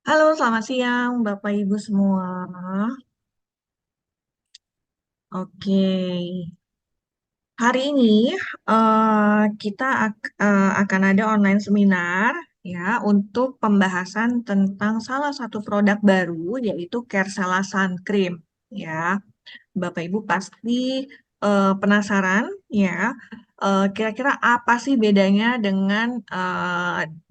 Halo, selamat siang Bapak Ibu semua. Oke, hari ini kita akan ada online seminar ya untuk pembahasan tentang salah satu produk baru yaitu Kersela Sun Cream ya. Bapak Ibu pasti penasaran ya, kira-kira apa sih bedanya dengan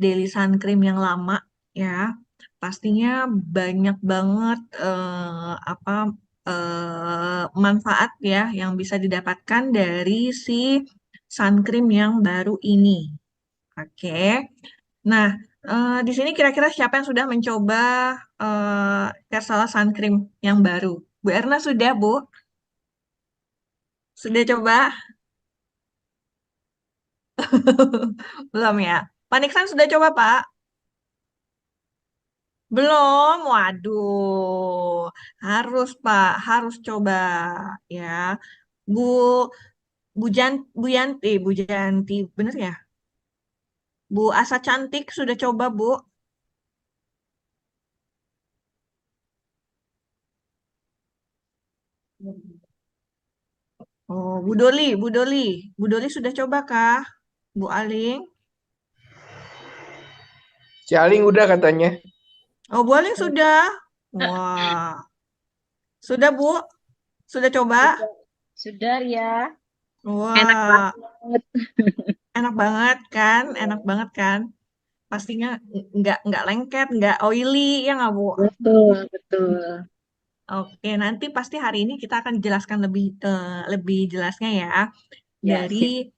Daily Sun Cream yang lama ya? Pastinya banyak banget manfaat ya yang bisa didapatkan dari si sun cream yang baru ini. Oke. Nah, di sini kira-kira siapa yang sudah mencoba Kersala Sun Cream yang baru? Bu Erna sudah, Bu? Sudah coba? Belum ya? Pak Niksan sudah coba, Pak? Belum? Waduh. Harus, Pak. Harus coba. Ya. Bu, Bu Yanti, Bu Yanti. Bener ya? Bu Asa Cantik sudah coba, Bu? Oh, Bu Doli, Bu Doli. Bu Doli sudah coba kah? Bu Aling? Si Aling udah katanya. Oh, Bu Aling sudah. Wah. Sudah, Bu? Sudah coba? Sudah, sudah ya. Enak Wah. banget. Enak banget kan? Enak banget kan? Pastinya nggak lengket, nggak oily, ya nggak, Bu? Betul, betul. Oke, nanti pasti hari ini kita akan dijelaskan lebih jelasnya ya Ya, dari sip.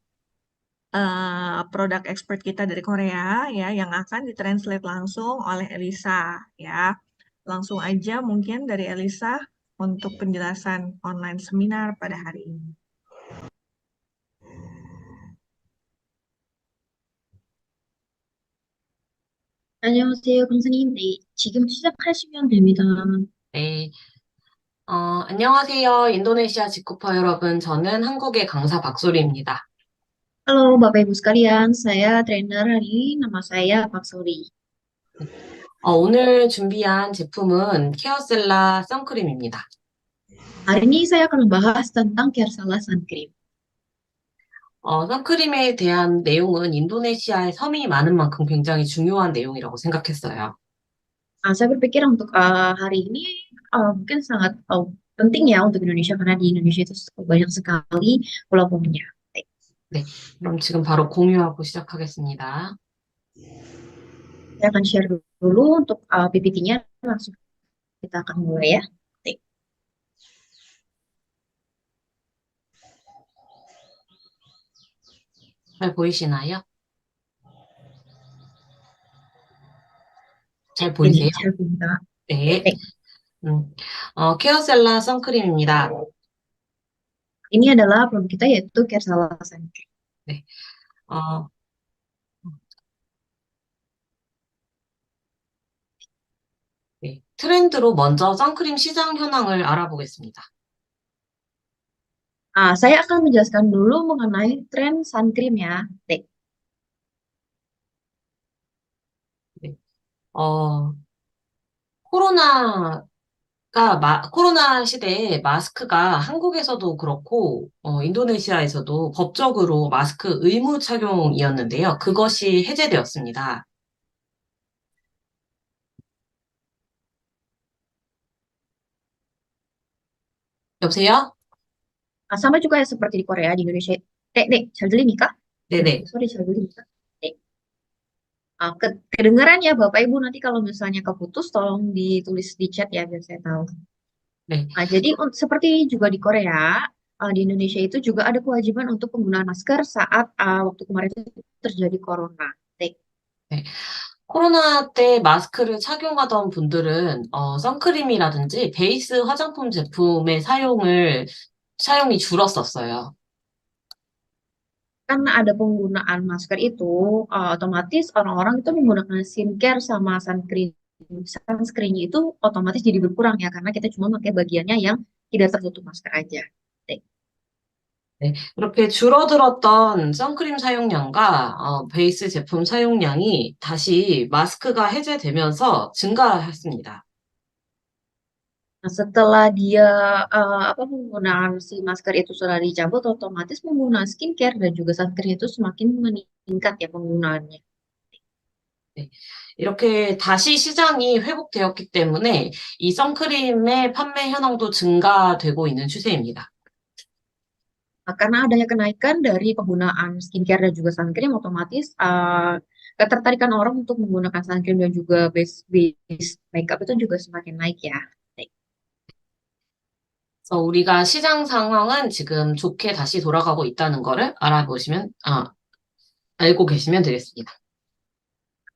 produk expert kita dari Korea ya yang akan ditranslate langsung oleh Elisa ya. Langsung aja mungkin dari Elisa untuk penjelasan online seminar pada hari ini. 안녕하세요, 강사님. 네, 지금 시작하시면 됩니다. 네, 안녕하세요. 인도네시아 직구퍼 여러분. 저는 한국의 강사 박소리입니다. Halo Bapak Ibu sekalian, saya trainer hari ini, nama saya Pak Suri. 오늘 준비한 제품은 케어셀라 선크림입니다. Hari ini saya akan membahas tentang Kersala Sun Cream. 선크림에 대한 내용은 인도네시아에 섬이 많은 만큼 굉장히 중요한 내용이라고 생각했어요. Saya berpikir untuk hari ini mungkin sangat penting ya untuk Indonesia karena di Indonesia itu banyak sekali pulau-pulau. Baik, 네, 그럼 지금 바로 공유하고 시작하겠습니다. saya akan share dulu untuk PPT-nya, langsung kita akan mulai ya. Baik. 잘 보이시나요? 잘 Ini 보이세요? saya minta. 네, Baik. 케어셀라 선크림입니다. Ini adalah produk kita yaitu Kersala Sun Cream. 네, 어, 네, 트렌드로 먼저 선크림 시장 현황을 알아보겠습니다. Saya akan menjelaskan dulu mengenai tren sun cream ya. Baik. 네. 어, 코로나 시대에 마스크가 한국에서도 그렇고, 인도네시아에서도 법적으로 마스크 의무 착용이었는데요. 그것이 해제되었습니다. 여보세요? Sama juga ya seperti di Korea, di Indonesia. Dek, 잘 들립니까? 네네. Sorry, 잘 들립니까? Dek. Kedengaran ya Bapak Ibu, nanti kalau misalnya keputus tolong ditulis di chat ya biar saya tahu. 네. Jadi seperti juga di Korea, di Indonesia itu juga ada kewajiban untuk penggunaan masker saat waktu kemarin itu terjadi corona. Dek. 네. 코로나 때 마스크를 착용하던 분들은, 선크림이라든지 베이스 화장품 제품의 사용이 줄었었어요. Karena ada penggunaan masker itu, otomatis orang-orang itu menggunakan skincare sama sunscreen. Sunscreen itu otomatis jadi berkurang ya, karena kita cuma pakai bagiannya yang tidak tertutup masker aja. Oke. 네, 이렇게 줄어들었던 선크림 사용량과 베이스 제품 사용량이 다시 마스크가 해제되면서 증가했습니다. Nah, setelah dia penggunaan si masker itu sudah dicabut, otomatis penggunaan skincare dan juga sunscreen itu semakin meningkat ya penggunaannya. 네, 이렇게 다시 시장이 회복되었기 때문에 이 선크림의 판매 현황도 증가되고 있는 추세입니다. Nah, karena adanya kenaikan dari penggunaan skincare dan juga sunscreen, otomatis ketertarikan orang untuk menggunakan sunscreen dan juga base makeup itu juga semakin naik ya. 그래서 우리가 시장 상황은 지금 좋게 다시 돌아가고 있다는 거를 알고 계시면 되겠습니다.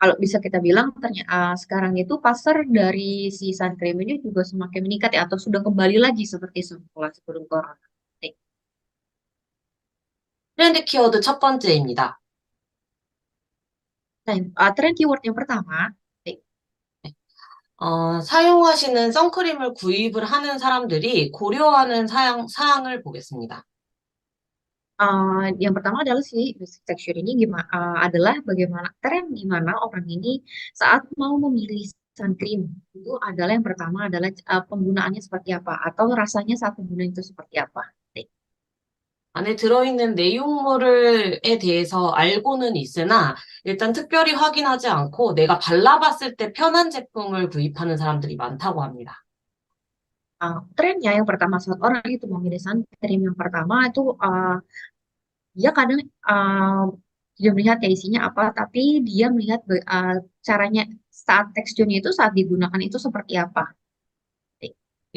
Kalau bisa kita bilang ternyata sekarang itu pasar dari si sunscreen ini juga semakin meningkat ya, atau sudah kembali lagi seperti semula sebelum corona. Oke. 트렌드 키워드 첫 번째입니다. Nah, tren keyword yang pertama, 사용하시는 선크림을 구입을 하는 사람들이 고려하는 사항을 보겠습니다. yang pertama adalah si basic texture ini adalah bagaimana tren di mana orang ini saat mau memilih sunscreen itu adalah yang pertama adalah penggunaannya seperti apa atau rasanya saat penggunaan itu seperti apa. 안에 들어있는 내용물에 대해서 알고는 있으나 일단 특별히 확인하지 않고 내가 발라봤을 때 편한 제품을 구입하는 사람들이 많다고 합니다. Trennya yang pertama saat orang itu memilih sunscreen yang pertama itu dia kadang tidak melihat ya isinya apa, tapi dia melihat caranya saat teksturnya itu saat digunakan itu seperti apa.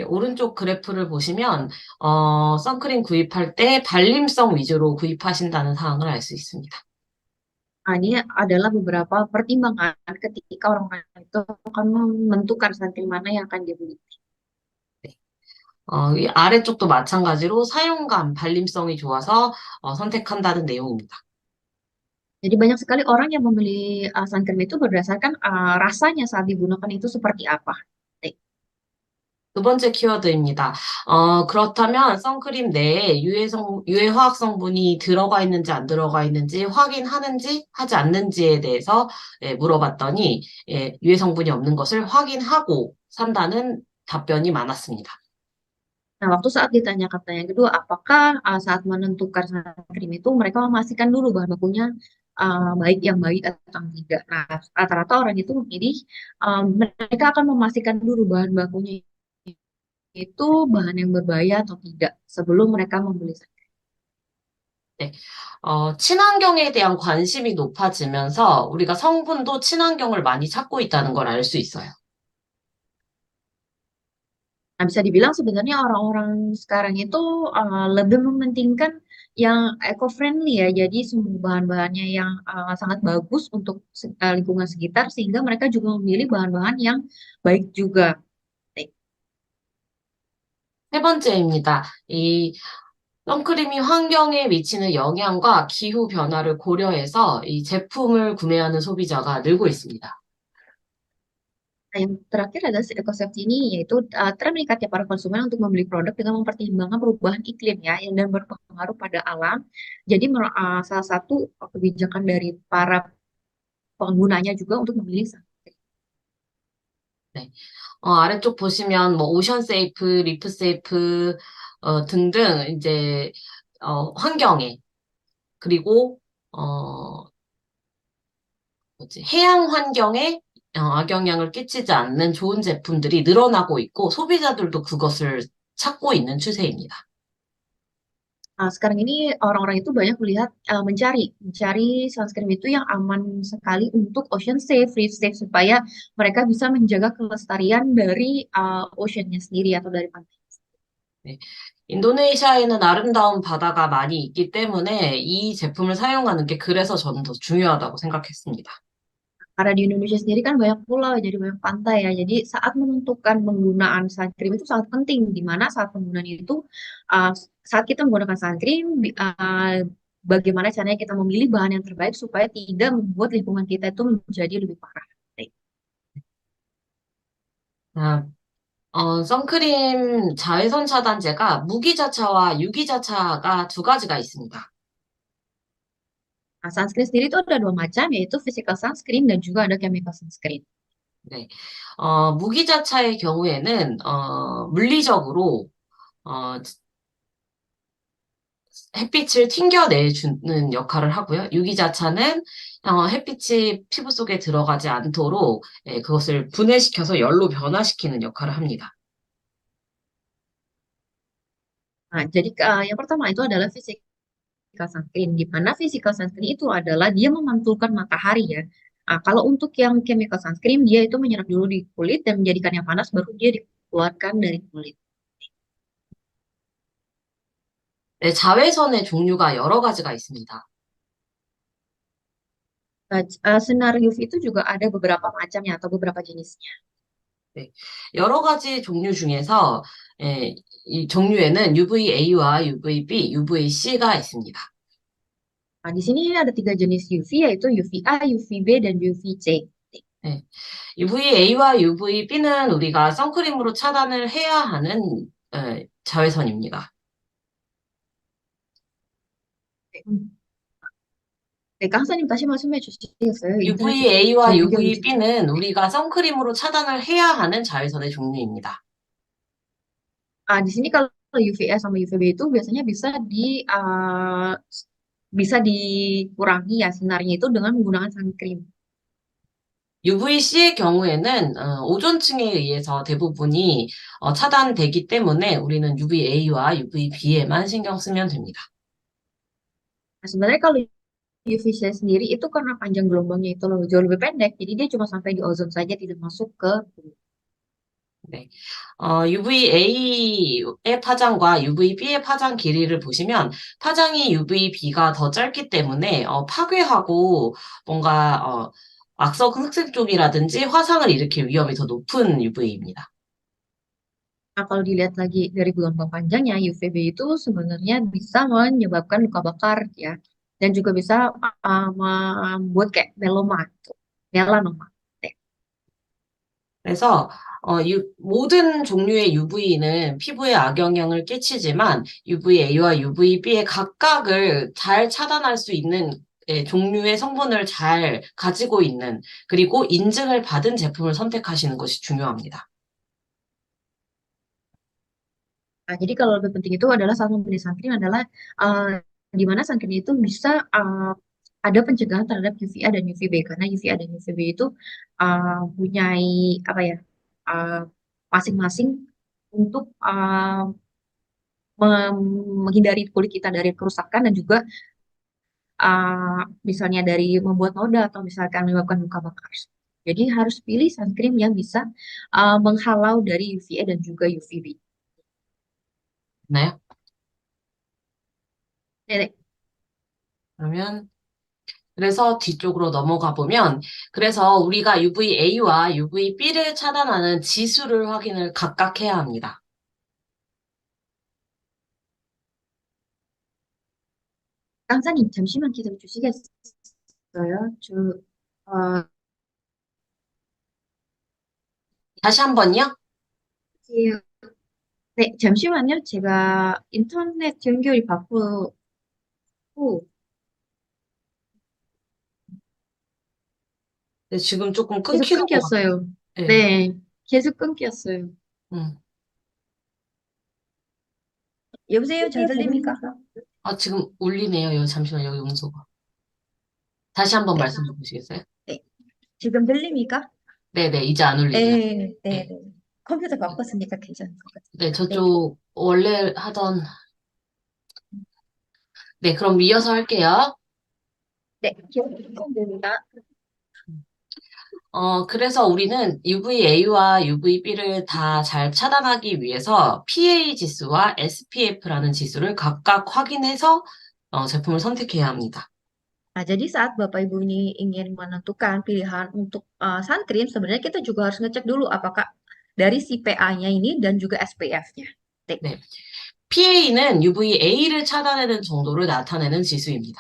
오른쪽 그래프를 보시면 선크림 구입할 때 발림성 위주로 구입하신다는 사항을 알 수 있습니다. Ini adalah beberapa pertimbangan ketika orang-orang itu akan menentukan sunscreen mana yang akan dibeli. 이 아래쪽도 마찬가지로 사용감, 발림성이 좋아서 선택한다는 내용입니다. Jadi banyak sekali orang yang membeli sunscreen itu berdasarkan rasanya saat digunakan itu seperti apa. 두 번째 키워드입니다. 그렇다면 선크림 내에 유해 화학 성분이 들어가 있는지 안 들어가 있는지 확인하는지 하지 않는지에 대해서 물어봤더니 유해 성분이 없는 것을 확인하고 산다는 답변이 많았습니다. Nah, waktu saat ditanya kata yang kedua, apakah saat menentukan sunscreen itu mereka memastikan dulu bahan bakunya yang baik atau tidak. Nah, rata-rata orang itu memilih mereka akan memastikan dulu bahan bakunya itu bahan yang berbahaya atau tidak sebelum mereka membeli sunscreen. 네. 친환경에 대한 관심이 높아지면서 우리가 성분도 친환경을 많이 찾고 있다는 걸 알 수 있어요. Nah, bisa dibilang sebenarnya orang-orang sekarang itu lebih mementingkan yang eco-friendly ya. Jadi semua bahan-bahannya yang sangat bagus untuk lingkungan sekitar sehingga mereka juga memilih bahan-bahan yang baik juga. 세 번째입니다. 이 선크림이 환경에 미치는 영향과 기후 변화를 고려해서 이 제품을 구매하는 소비자가 늘고 있습니다. Nah, yang terakhir adalah si eco-safety ini, yaitu tren meningkatnya para konsumen untuk membeli produk dengan mempertimbangkan perubahan iklim ya, yang dan berpengaruh pada alam. Jadi salah satu kebijakan dari para penggunanya juga untuk memilih sunscreen. 네. 아래쪽 보시면 뭐 오션 세이프, 리프 세이프 등등 이제 환경에 그리고 해양 환경에 악영향을 끼치지 않는 좋은 제품들이 늘어나고 있고 소비자들도 그것을 찾고 있는 추세입니다. Sekarang ini orang-orang itu banyak mencari sunscreen itu yang aman sekali untuk ocean safe, reef safe supaya mereka bisa menjaga kelestarian dari oceannya sendiri atau dari pantai. 네. 인도네시아에는 아름다운 바다가 많이 있기 때문에 이 제품을 사용하는 게 그래서 저는 더 중요하다고 생각했습니다. Karena di Indonesia sendiri kan banyak pulau, jadi banyak pantai ya. Jadi saat menentukan penggunaan sunscreen itu sangat penting, di mana saat penggunaan itu, saat kita menggunakan sunscreen, bagaimana caranya kita memilih bahan yang terbaik supaya tidak membuat lingkungan kita itu menjadi lebih parah. 아, 선크림 자외선 차단제가 무기자차와 유기자차가 두 가지가 있습니다. Nah, sunscreen sendiri itu ada dua macam, yaitu physical sunscreen dan juga ada chemical sunscreen. 네. 무기자차의 경우에는, 물리적으로, 어, 햇빛을 튕겨내주는 역할을 하고요. 유기자차는, 햇빛이 피부 속에 들어가지 않도록, 예, 그것을 분해시켜서 열로 변화시키는 역할을 합니다. Nah, jadi yang pertama itu adalah physical sunscreen, di mana physical sunscreen itu adalah dia memantulkan matahari ya. Nah, kalau untuk yang chemical sunscreen, dia itu menyerap dulu di kulit dan menjadikannya panas, baru dia dikeluarkan dari kulit. 네, 자외선의 종류가 여러 가지가 있습니다. Nah, sinar UV itu juga ada beberapa macamnya atau beberapa jenisnya. 네, 여러 가지 종류 중에서 예, 이 종류에는 UVA와 UVB, UVC가 있습니다. Nah, di sini ada tiga jenis UV, yaitu UVA, UVB, dan UVC. 네, UVA와 UVB는 우리가 선크림으로 차단을 해야 하는 자외선입니다. 네, 강사님 다시 말씀해 주시겠어요? 인터넷이 UVA와 연결이 좀. UVB는 우리가 선크림으로 차단을 해야 하는 자외선의 종류입니다. Di sini kalau UVA sama UVB itu biasanya bisa dikurangi ya sinarnya itu dengan menggunakan sunscreen. UVC의 경우에는 오존층에 의해서 대부분이 차단되기 때문에 우리는 UVA와 UVB에만 신경 쓰면 됩니다. Nah, sebenarnya kalau UVC sendiri itu karena panjang gelombangnya itu jauh lebih pendek, jadi dia cuma sampai di ozon saja, tidak masuk ke kulit. 네. UVA의 파장과 UVB의 파장 길이를 보시면 파장이 UVB가 더 짧기 때문에 파괴하고 뭔가 악성 흑색 쪽이라든지 화상을 일으킬 위험이 더 높은 UV입니다. Nah, kalau dilihat lagi dari gelombang panjangnya, UVB itu sebenarnya bisa menyebabkan luka bakar ya, dan juga bisa membuat kayak melanoma. 네. 그래서 모든 종류의 UV는 피부에 악영향을 끼치지만 UVA와 UVB의 각각을 잘 차단할 수 있는 종류의 성분을 잘 가지고 있는 그리고 인증을 받은 제품을 선택하시는 것이 중요합니다. Nah, jadi kalau lebih penting itu adalah saat membeli sunscreen adalah di mana sunscreen itu bisa ada pencegahan terhadap UVA dan UVB karena UVA dan UVB itu punya apa ya masing-masing untuk menghindari kulit kita dari kerusakan dan juga misalnya dari membuat noda atau misalkan menyebabkan luka bakar. Jadi harus pilih sunscreen yang bisa menghalau dari UVA dan juga UVB. 네. 네, 그러면 그래서 뒤쪽으로 넘어가 보면 그래서 우리가 UVA와 UVB를 차단하는 지수를 확인을 각각 해야 합니다. 강사님 잠시만 기다려 주시겠어요? 어, 다시 한 번요. 예, 네, 잠시만요. 제가 인터넷 연결이 바쁘고 네, 지금 조금 계속 끊기는 것 같아요. 끊겼어요. 네. 네, 계속 끊겼어요. 음. 여보세요? 잘 들립니까? 지금 울리네요. 잠시만요, 여기 음소거. 다시 한번 네, 말씀해 보시겠어요? 네. 지금 들립니까? 네네, 이제 안 울리네요. 네, 네, 네. 네. 컴퓨터 바꿨으니까 괜찮을 것 같아요. 네, 네, 저쪽 원래 하던 네, 그럼 이어서 할게요. 네, 기억됩니다. 그래서 우리는 UVA와 UVB를 다 잘 차단하기 위해서 PA 지수와 SPF라는 지수를 각각 확인해서 제품을 선택해야 합니다. Nah, jadi saat Bapak Ibu ini ingin menentukan pilihan untuk sunscreen, sebenarnya kita juga harus ngecek dulu apakah dari si PA-nya ini dan juga SPF-nya. 네. PA는 UVA를 차단하는 정도를 나타내는 지수입니다.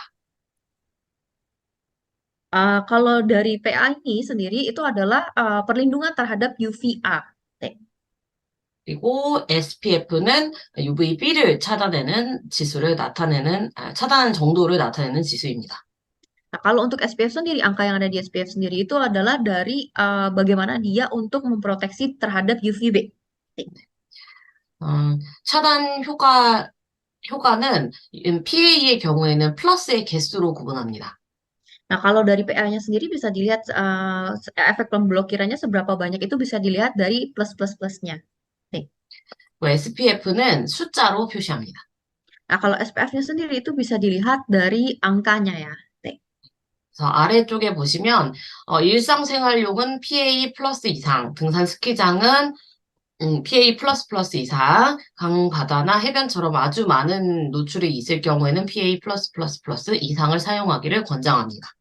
Kalau dari PA ini sendiri itu adalah perlindungan terhadap UVA. 그리고 SPF는 UVB를 차단하는 차단하는 정도를 나타내는 지수입니다. Nah, kalau untuk SPF sendiri, angka yang ada di SPF sendiri itu adalah dari bagaimana dia untuk memproteksi terhadap UVB. 차단 효과는 PA의 경우에는 플러스의 개수로 구분합니다. Nah, kalau dari PA-nya sendiri bisa dilihat efek pemblokirannya seberapa banyak itu bisa dilihat dari plus-plus-plusnya. Nih. SPF는 숫자로 표시합니다. Nah, kalau SPF-nya sendiri itu bisa dilihat dari angkanya ya. 네. 그래서 아래쪽에 보시면 일상생활용은 PA 플러스 이상, 등산 스키장은 PA 플러스 플러스 이상, 강바다나 해변처럼 아주 많은 노출이 있을 경우에는 PA 플러스 플러스 플러스 이상을 사용하기를 권장합니다.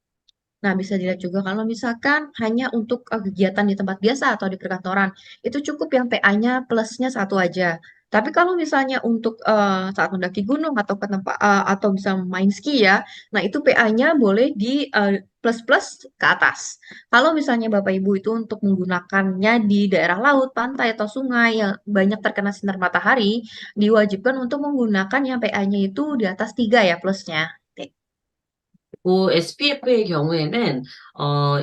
Nah, bisa dilihat juga kalau misalkan hanya untuk kegiatan di tempat biasa atau di perkantoran, itu cukup yang PA-nya plusnya 1 aja. Tapi kalau misalnya untuk saat mendaki gunung atau ke tempat atau bisa main ski ya, nah itu PA-nya boleh di plus-plus ke atas. Kalau misalnya Bapak Ibu itu untuk menggunakannya di daerah laut, pantai atau sungai yang banyak terkena sinar matahari, diwajibkan untuk menggunakan yang PA-nya itu di atas 3 ya plusnya. SPF의 경우에는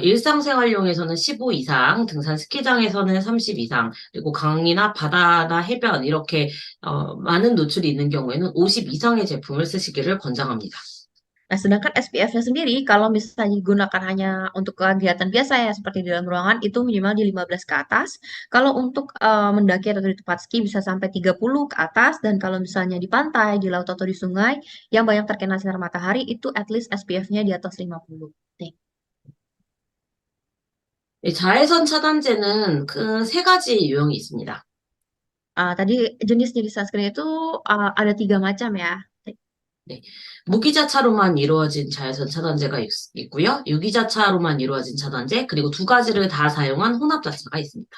일상생활용에서는 15 이상, 등산 스키장에서는 30 이상, 그리고 강이나 바다나 해변 이렇게 많은 노출이 있는 경우에는 50 이상의 제품을 쓰시기를 권장합니다. Nah, sedangkan SPF-nya sendiri, kalau misalnya digunakan hanya untuk kegiatan biasa ya, seperti di dalam ruangan, itu minimal di 15 ke atas. Kalau untuk mendaki atau di tempat ski bisa sampai 30 ke atas. Dan kalau misalnya di pantai, di laut atau di sungai, yang banyak terkena sinar matahari, itu at least SPF-nya di atas 50. Nih. 이 자외선 차단제는 큰 3가지 유형이 있습니다. Tadi jenis sunscreen itu ada 3 macam ya. 네. 무기자차로만 이루어진 자외선 차단제가 있고요. 유기자차로만 이루어진 차단제, 그리고 2가지를 다 사용한 혼합자차가 있습니다.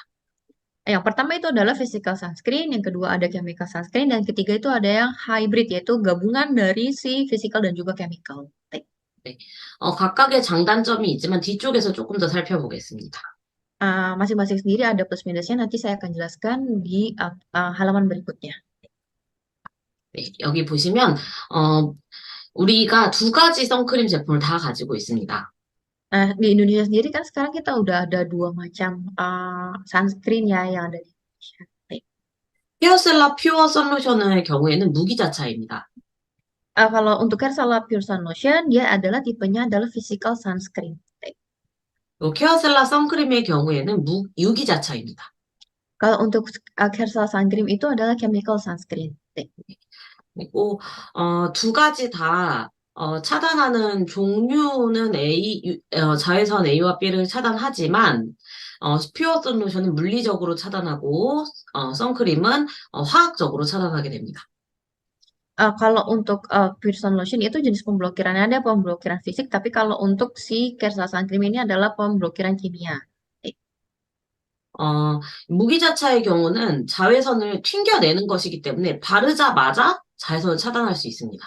Yang pertama itu adalah physical sunscreen, yang kedua ada chemical sunscreen, dan ketiga itu ada yang hybrid, yaitu gabungan dari si physical dan juga chemical. 네. 각각의 장단점이 있지만 뒤쪽에서 조금 더 살펴보겠습니다. Masing-masing sendiri ada plus minusnya, nanti saya akan jelaskan di halaman berikutnya. 네, 여기 보시면 우리가 2가지 선크림 제품을 다 가지고 있습니다. Di Indonesia sendiri kan sekarang kita udah ada 2 macam sunscreen ya yang ada di Indonesia. 헤어셀라 퓨어 선로션의 경우에는 무기자차입니다. Kalau untuk Kersala Pure Sun Lotion, dia adalah tipenya adalah physical sunscreen. 케어셀라 선크림의 경우에는 유기자차입니다. Kalau untuk Kersala Sun Cream itu adalah chemical sunscreen. 그리고 2가지 다 차단하는 종류는 자외선 A와 B를 차단하지만 퓨어 선로션은 물리적으로 차단하고 선크림은 화학적으로 차단하게 됩니다. Kalau untuk Pure Sun Lotion itu jenis pemblokirannya ada pemblokiran fisik, tapi kalau untuk si Kersala Sun Cream ini adalah pemblokiran kimia. 무기자차의 경우는 자외선을 튕겨내는 것이기 때문에 바르자마자 자외선을 차단할 수 있습니다.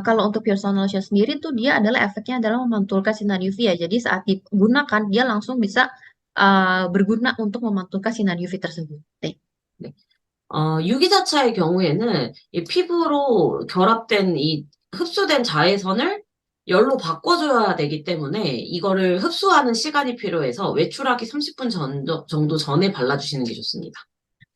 Kalau untuk Pure Sun Lotion sendiri tuh dia adalah efeknya adalah memantulkan sinar UV ya. Jadi saat digunakan dia langsung bisa berguna untuk memantulkan sinar UV tersebut. 네. 유기자차의 경우에는 이 피부로 결합된 이 흡수된 자외선을 열로 바꿔줘야 되기 때문에 이거를 흡수하는 시간이 필요해서 외출하기 30분 정도 전에 발라주시는 게 좋습니다.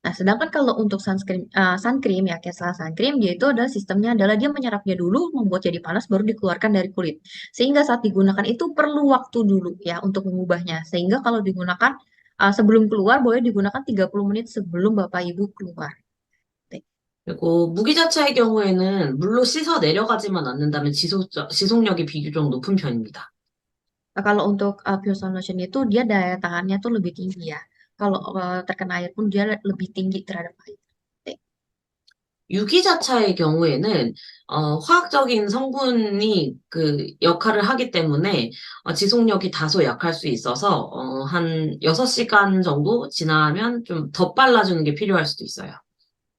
Nah, sedangkan kalau untuk sunscreen ya, Kersala Sun Cream, dia itu adalah sistemnya adalah dia menyerapnya dulu, membuat jadi panas, baru dikeluarkan dari kulit. Sehingga saat digunakan itu perlu waktu dulu ya untuk mengubahnya. Sehingga kalau digunakan sebelum keluar, boleh digunakan 30 menit sebelum Bapak Ibu keluar. 그리고 무기자차의 경우에는 물로 씻어 내려가지만 않는다면 지속력이 비교적 높은 편입니다. Kalau untuk Pure Sun Lotion itu dia daya tahannya tuh lebih tinggi ya. Kalau terkena air pun dia lebih tinggi terhadap air. 유기자차의 경우에는 화학적인 성분이 그 역할을 하기 때문에 지속력이 다소 약할 수 있어서 한 6시간 정도 지나면 좀 더 발라주는 게 필요할 수도 있어요.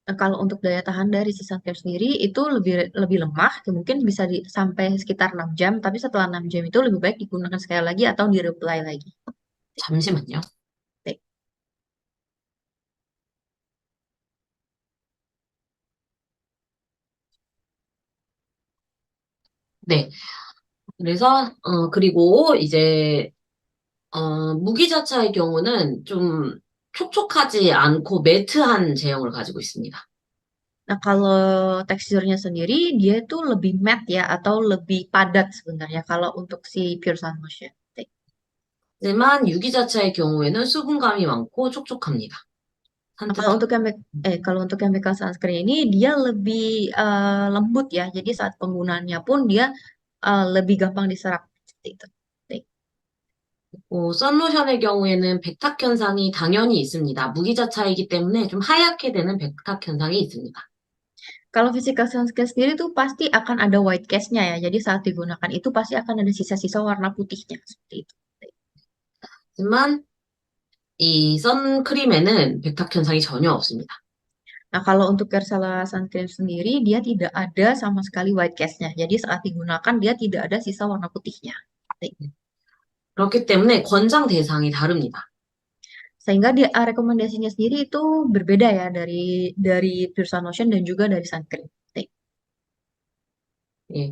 Kalau untuk daya tahan dari si sunscreen sendiri itu lebih lemah, mungkin bisa sampai sekitar 6 jam, tapi setelah 6 jam itu lebih baik digunakan sekali lagi atau di-reapply lagi. 잠시만요. 네. 그래서, 그리고 이제, 무기자차의 경우는 좀 촉촉하지 않고 매트한 제형을 가지고 있습니다. Nah, kalau teksturnya sendiri dia tuh lebih matte ya atau lebih padat sebenarnya kalau untuk si Pure Sunlotion. 하지만 유기자차의 경우에는 수분감이 많고 촉촉합니다. Nah, kalau 산뜻하고. untuk kalau untuk chemical sunscreen ini dia lebih lembut ya. Jadi saat penggunaannya pun dia lebih gampang diserap seperti itu. Baik. 선로션의 경우에는 백탁 현상이 당연히 있습니다. 무기자차이기 때문에 좀 하얗게 되는 백탁 현상이 있습니다. Kalau physical sunscreen sendiri tuh pasti akan ada white cast-nya ya. Jadi saat digunakan itu pasti akan ada sisa-sisa warna putihnya seperti itu. Baik. 하지만 이 선크림에는 백탁 현상이 전혀 없습니다. Nah, kalau untuk Persela sunscreen sendiri dia tidak ada sama sekali white cast-nya. Jadi saat digunakan dia tidak ada sisa warna putihnya. Baik. 그렇기 때문에 권장 대상이 다릅니다. Sehingga dia rekomendasinya sendiri itu berbeda ya dari Pure Sunlotion dan juga dari sunscreen. Baik. 예,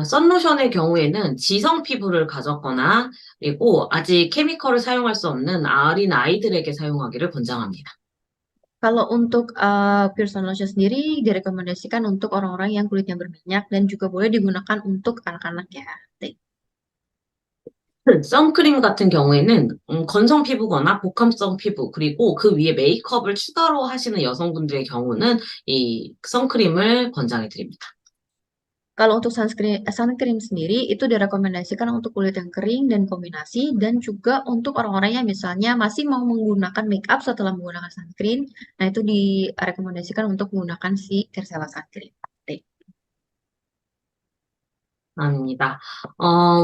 선로션의 경우에는 지성 피부를 가졌거나 그리고 아직 케미컬을 사용할 수 없는 어린 아이들에게 사용하기를 권장합니다. Kalau untuk Pure Sunlotion sendiri direkomendasikan untuk orang-orang yang kulitnya berminyak dan juga boleh digunakan untuk anak-anak ya. Baik. 선크림 같은 경우에는 건성 피부거나 복합성 피부 그리고 그 위에 메이크업을 추가로 하시는 여성분들의 경우는 이 선크림을 권장해 드립니다. Kalau untuk sunscreen sendiri itu direkomendasikan untuk kulit yang kering dan kombinasi dan juga untuk orang-orang yang misalnya masih mau menggunakan make up setelah menggunakan sunscreen. Nah, itu direkomendasikan untuk menggunakan si Persela sunscreen. Baik. 아닙니다.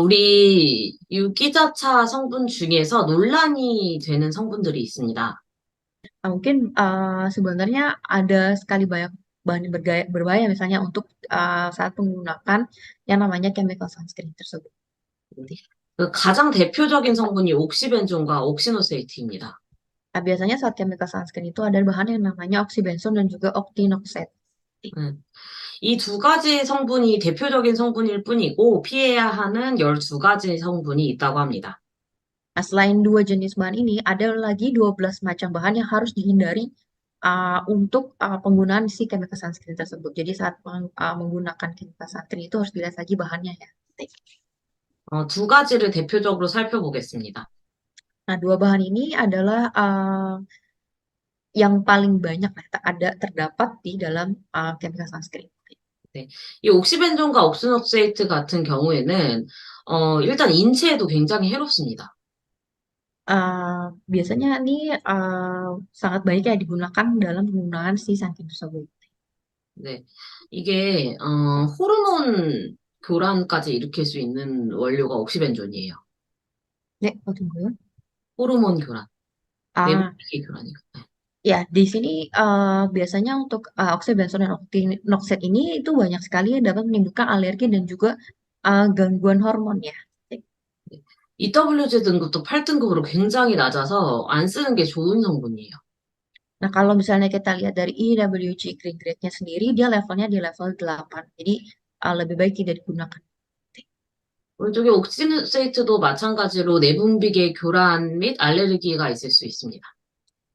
우리 유기자차 성분 중에서 논란이 되는 성분들이 있습니다. Nah, mungkin sebenarnya ada sekali banyak bahan berbahaya misalnya untuk saat menggunakan yang namanya chemical sunscreen tersebut. 그 가장 대표적인 성분이 옥시벤존과 옥시노세이트입니다. Nah, biasanya saat chemical sunscreen itu ada bahan yang namanya oxybenzone dan juga octinoxate. 이 두 가지 성분이 대표적인 성분일 뿐이고 피해야 하는 12가지 성분이 있다고 합니다. Nah, selain dua jenis bahan ini, ada lagi 12 macam bahan yang harus dihindari untuk penggunaan si chemical sunscreen tersebut. Jadi saat menggunakan chemical sunscreen itu harus dilihat lagi bahannya ya. 두 가지를 대표적으로 살펴보겠습니다. Nah, dua bahan ini adalah yang paling banyak terdapat di dalam chemical sunscreen. 이 옥시벤존과 옥시노세이트 같은 경우에는 일단 인체에도 굉장히 해롭습니다. Biasanya ini sangat baik ya digunakan dalam penggunaan si sunscreen tersebut. 네, 이게 호르몬 교란까지 일으킬 수 있는 원료가 옥시벤존이에요. 네, tunggu. 호르몬 교란, Ah, 내분비계 교란이요. 네. Ya, di sini biasanya untuk oxybenzone dan octinoxate ini itu banyak sekali yang dapat menimbulkan alergi dan juga gangguan hormon ya. EWG 등급도 8등급으로 굉장히 낮아서 안 쓰는 게 좋은 성분이에요. Nah, kalau misalnya kita lihat dari EWG green grade-nya sendiri, dia levelnya di level 8. Jadi lebih baik tidak digunakan. 오른쪽에 옥시노세이트도 마찬가지로 내분비계 교란 및 알레르기가 있을 수 있습니다.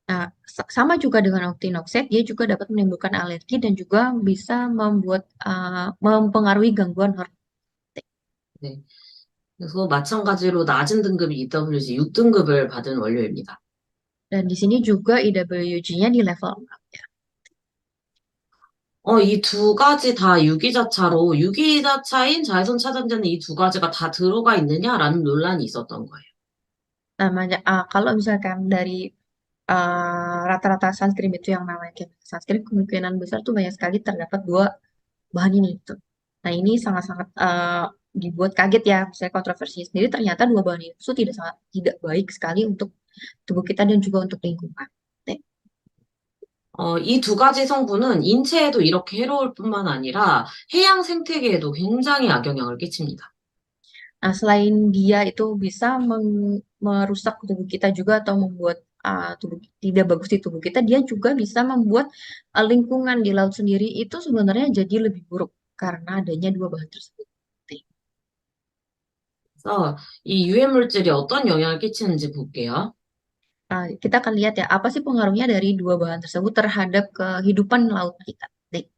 Nah, sama juga dengan octinoxate, dia juga dapat menimbulkan alergi dan juga bisa mempengaruhi gangguan hormon. 네. 그래서 마찬가지로 낮은 등급이 EWG 6등급을 받은 원료입니다. Dan di sini juga EWG-nya di level 4 ya. 이 두 가지 다 유기자차로 유기자차인 자외선 차단제는 이 두 가지가 다 들어가 있느냐라는 논란이 있었던 거예요. Namanya, kalau misalkan dari rata-rata sunscreen itu yang namanya chemical sunscreen, kemungkinan besar tuh banyak sekali terdapat dua bahan ini itu. Nah, ini sangat-sangat dibuat kaget ya. Misalnya kontroversinya sendiri ternyata dua bahan itu tidak baik sekali untuk tubuh kita dan juga untuk lingkungan. 네. 이 두 가지 성분은 인체에도 이렇게 해로울 뿐만 아니라 해양 생태계에도 굉장히 악영향을 끼칩니다. Nah, selain dia itu bisa merusak tubuh kita juga atau membuat tubuh tidak bagus di tubuh kita, dia juga bisa membuat lingkungan di laut sendiri itu sebenarnya jadi lebih buruk karena adanya dua bahan tersebut. 그래서 이 유해 물질이 어떤 영향을 끼치는지 볼게요. Kita akan lihat ya, apa sih pengaruhnya dari dua bahan tersebut terhadap kehidupan laut kita. Nih.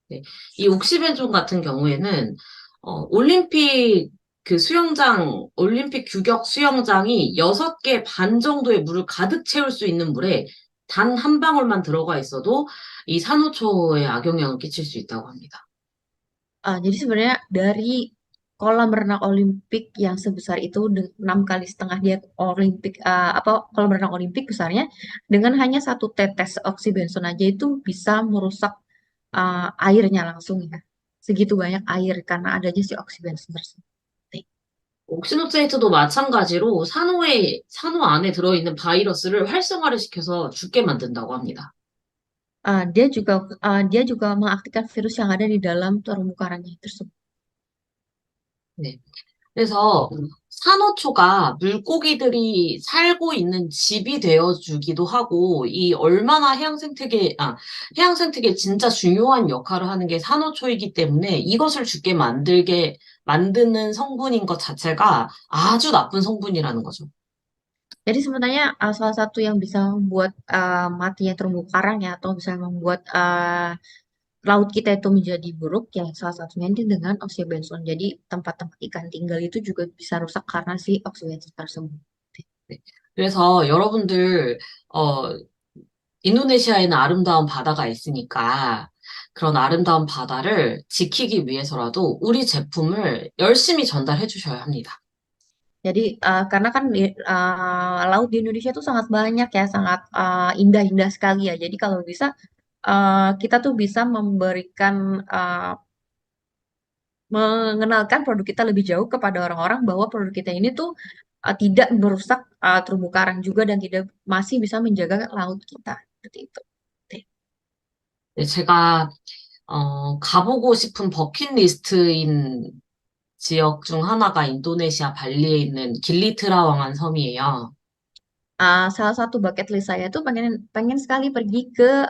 네. 이 옥시벤존 같은 경우에는 올림픽 그 수영장, 올림픽 규격 수영장이 6개 반 정도의 물을 가득 채울 수 있는 물에 단 한 방울만 들어가 있어도 이 산호초에 악영향을 끼칠 수 있다고 합니다. Jadi sebenarnya dari kolam renang Olimpik yang sebesar itu 6 kali setengah dia Olimpik kolam renang Olimpik besarnya dengan hanya satu tetes oksibenson aja itu bisa merusak airnya langsung ya. Segitu banyak air karena adanya si oksibenson tersebut. 옥시노트레이트도 마찬가지로 산호 안에 들어있는 바이러스를 활성화를 시켜서 죽게 만든다고 합니다. Dia juga mengaktifkan virus yang ada di dalam terumbu karangnya tersebut. 네. 그래서 산호초가 물고기들이 살고 있는 집이 되어주기도 하고, 이 얼마나 해양 생태계에 진짜 중요한 역할을 하는 게 산호초이기 때문에 이것을 죽게 만드는 성분인 것 자체가 아주 나쁜 성분이라는 거죠. Jadi sebenarnya salah satu yang bisa membuat matinya terumbu karang ya atau bisa membuat laut kita itu menjadi buruk ya salah satunya ini dengan oksibenson. Jadi tempat-tempat ikan tinggal itu juga bisa rusak karena si oksibenson tersebut. 네. 그래서 여러분들, 인도네시아에는 아름다운 바다가 있으니까 그런 아름다운 바다를 지키기 위해서라도 우리 제품을 열심히 전달해 주셔야 합니다. Jadi karena kan laut di Indonesia itu sangat banyak ya, sangat indah-indah sekali ya. Jadi kalau bisa kita tuh bisa mengenalkan produk kita lebih jauh kepada orang-orang bahwa produk kita ini tuh tidak merusak terumbu karang juga dan tidak masih bisa menjaga laut kita seperti itu. 네, 제가 가보고 싶은 버킷리스트인 지역 중 하나가 인도네시아 발리에 있는 길리트라왕한 섬이에요. Salah satu bucket list saya tuh pengen pengen sekali pergi ke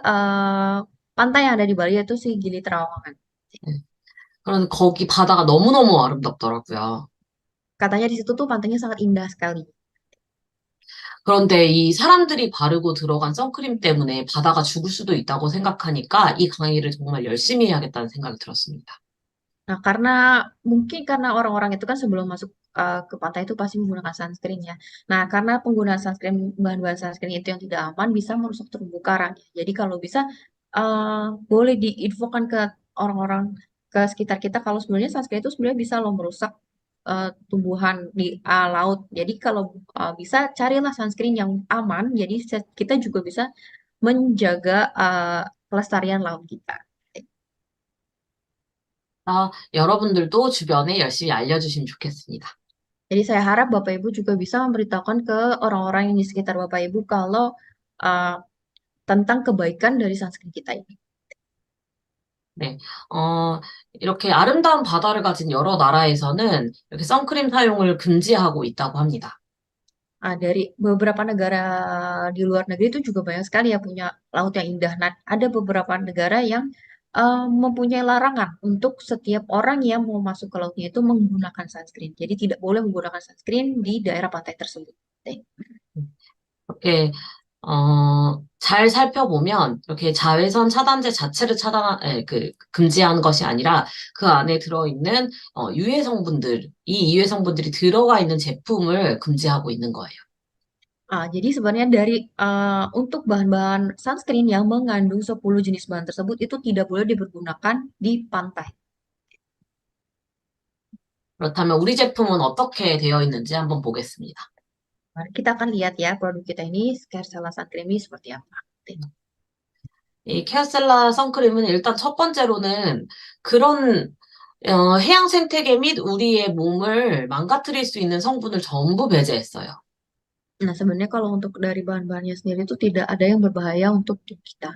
pantai yang ada di Bali yaitu si Gili Trawangan. 네. 그런 거기 바다가 너무너무 아름답더라고요. Katanya di situ tuh pantainya sangat indah sekali. 그런데 이 사람들이 바르고 들어간 선크림 때문에 바다가 죽을 수도 있다고 생각하니까 이 강의를 정말 열심히 해야겠다는 생각이 들었습니다. Nah, mungkin karena orang-orang itu kan sebelum masuk ke pantai itu pasti menggunakan sunscreen ya. Nah, karena penggunaan sunscreen, bahan-bahan sunscreen itu yang tidak aman bisa merusak terumbu karang. Jadi kalau bisa boleh diinfokan ke orang-orang ke sekitar kita kalau sebenarnya sunscreen itu sebenarnya bisa loh merusak tumbuhan di laut. Jadi kalau bisa carilah sunscreen yang aman. Jadi kita juga bisa menjaga kelestarian laut kita. 여러분들도 주변에 열심히 알려주시면 좋겠습니다. Jadi saya harap Bapak Ibu juga bisa memberitahukan ke orang-orang yang di sekitar Bapak Ibu kalau tentang kebaikan dari sunscreen kita ini. 네, 이렇게 아름다운 바다를 가진 여러 나라에서는 이렇게 선크림 사용을 금지하고 있다고 합니다. Dari beberapa negara di luar negeri itu juga banyak sekali ya punya laut yang indah. Nah, ada beberapa negara yang mempunyai larangan untuk setiap orang yang mau masuk ke lautnya itu menggunakan sunscreen. Jadi tidak boleh menggunakan sunscreen di daerah pantai tersebut. 이렇게 잘 살펴보면 이렇게 자외선 차단제 자체를 금지하는 것이 아니라 그 안에 들어있는 이 유해 성분들이 들어가 있는 제품을 금지하고 있는 거예요. Jadi sebenarnya untuk bahan-bahan sunscreen yang mengandung 10 jenis bahan tersebut itu tidak boleh dipergunakan di pantai. 그렇다면 우리 제품은 어떻게 되어 있는지 한번 보겠습니다. Mari kita akan lihat ya produk kita ini Scarcella Suncream ini seperti apa. 이 케아셀라 선크림은 일단 첫 번째로는 그런 해양 생태계 및 우리의 몸을 망가뜨릴 수 있는 성분을 전부 배제했어요. Nah, sebenarnya kalau untuk dari bahan-bahannya sendiri itu tidak ada yang berbahaya untuk tubuh kita.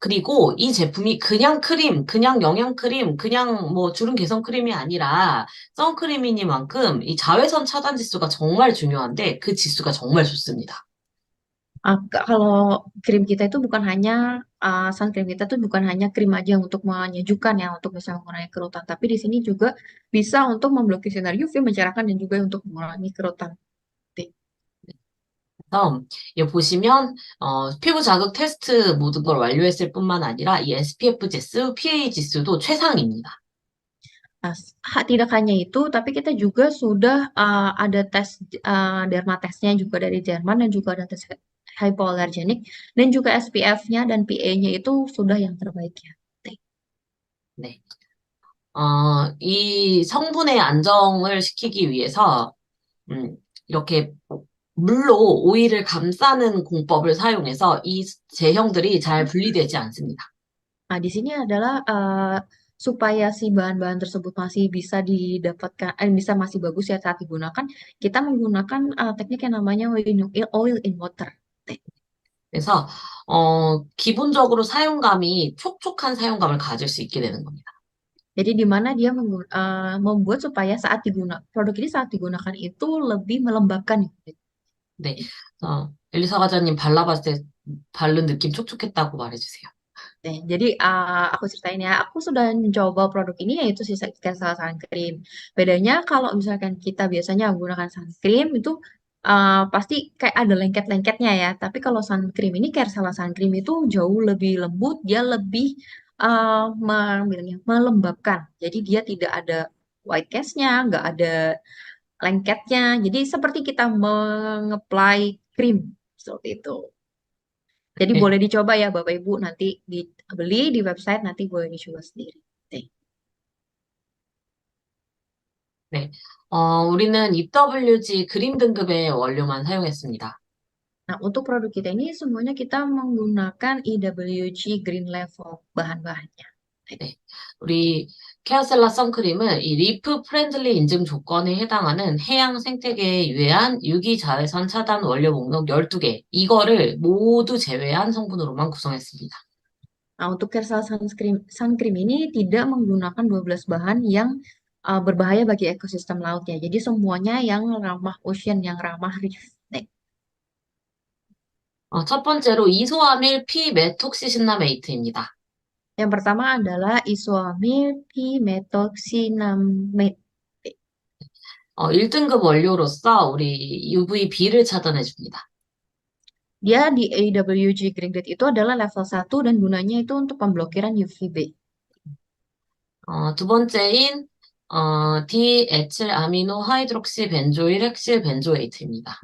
그리고 이 제품이 그냥 크림, 그냥 영양 크림, 그냥 뭐 주름 개선 크림이 아니라 선크림이니만큼 이 자외선 차단 지수가 정말 중요한데 그 지수가 정말 좋습니다. Kalau krim kita itu bukan hanya sunscreen kita tuh bukan hanya krim aja untuk menyejukkan ya, untuk bisa mengurangi kerutan, tapi di sini juga bisa untuk memblokir sinar UV, mencerahkan dan juga untuk mengurangi kerutan. 그래서 여기 보시면 피부 자극 테스트 모든 걸 완료했을 뿐만 아니라 이 SPF 지수, PA 지수도 최상입니다. Nah, tidak hanya itu, tapi kita juga sudah ada tes dermatesnya juga dari Jerman dan juga ada tes hypoallergenic dan juga SPF-nya dan PA-nya itu sudah yang terbaik ya. 네. 이 성분의 안정을 시키기 위해서 이렇게 물로 오일을 감싸는 공법을 사용해서 이 제형들이 잘 분리되지 않습니다. Nah, di sini adalah supaya si bahan-bahan tersebut masih bisa didapatkan, bisa masih bagus ya saat digunakan, kita menggunakan teknik yang namanya oil in water. 그래서 기본적으로 사용감이 촉촉한 사용감을 가질 수 있게 되는 겁니다. Jadi di mana dia membuat supaya produk ini saat digunakan itu lebih melembabkan. 네. 엘리사 과장님 발라봤을 때 바른 느낌 촉촉했다고 말해주세요. Jadi aku ceritain ya, aku sudah mencoba produk ini yaitu si Kensal Sunscreen. Bedanya kalau misalkan kita biasanya menggunakan sunscreen itu pasti kayak ada lengket-lengketnya ya. Tapi kalau sunscreen ini Kensal Sunscreen itu jauh lebih lembut, dia lebih bilangnya melembabkan. Jadi dia tidak ada white cast-nya, nggak ada lengketnya. Jadi seperti kita mengapply krim seperti itu. Jadi boleh dicoba ya Bapak Ibu, nanti dibeli di website, nanti boleh dicoba sendiri. 네. 우리는 EWG 그린 등급의 원료만 사용했습니다. Nah, untuk produk kita ini semuanya kita menggunakan EWG Green Level bahan-bahannya. 네. 우리 케어셀라 선크림은 이 리프 프렌들리 인증 조건에 해당하는 해양 생태계에 유해한 유기 자외선 차단 원료 목록 12개, 이거를 모두 제외한 성분으로만 구성했습니다. Nah, untuk Kersal Suncream ini tidak menggunakan 12 bahan yang berbahaya bagi ekosistem lautnya. Jadi semuanya yang ramah ocean, yang ramah reef. 첫 번째로 이소아밀 피메톡시신나메이트입니다. Yang pertama adalah isoamil p-methoxynamate. 1등급 원료로서 우리 UVB를 차단해줍니다. Dia di AWG Green Grade itu adalah level 1 dan gunanya itu untuk pemblokiran UVB. 두 번째인 디에틸 아미노 하이드록시 벤조일 헥실 벤조에이트입니다.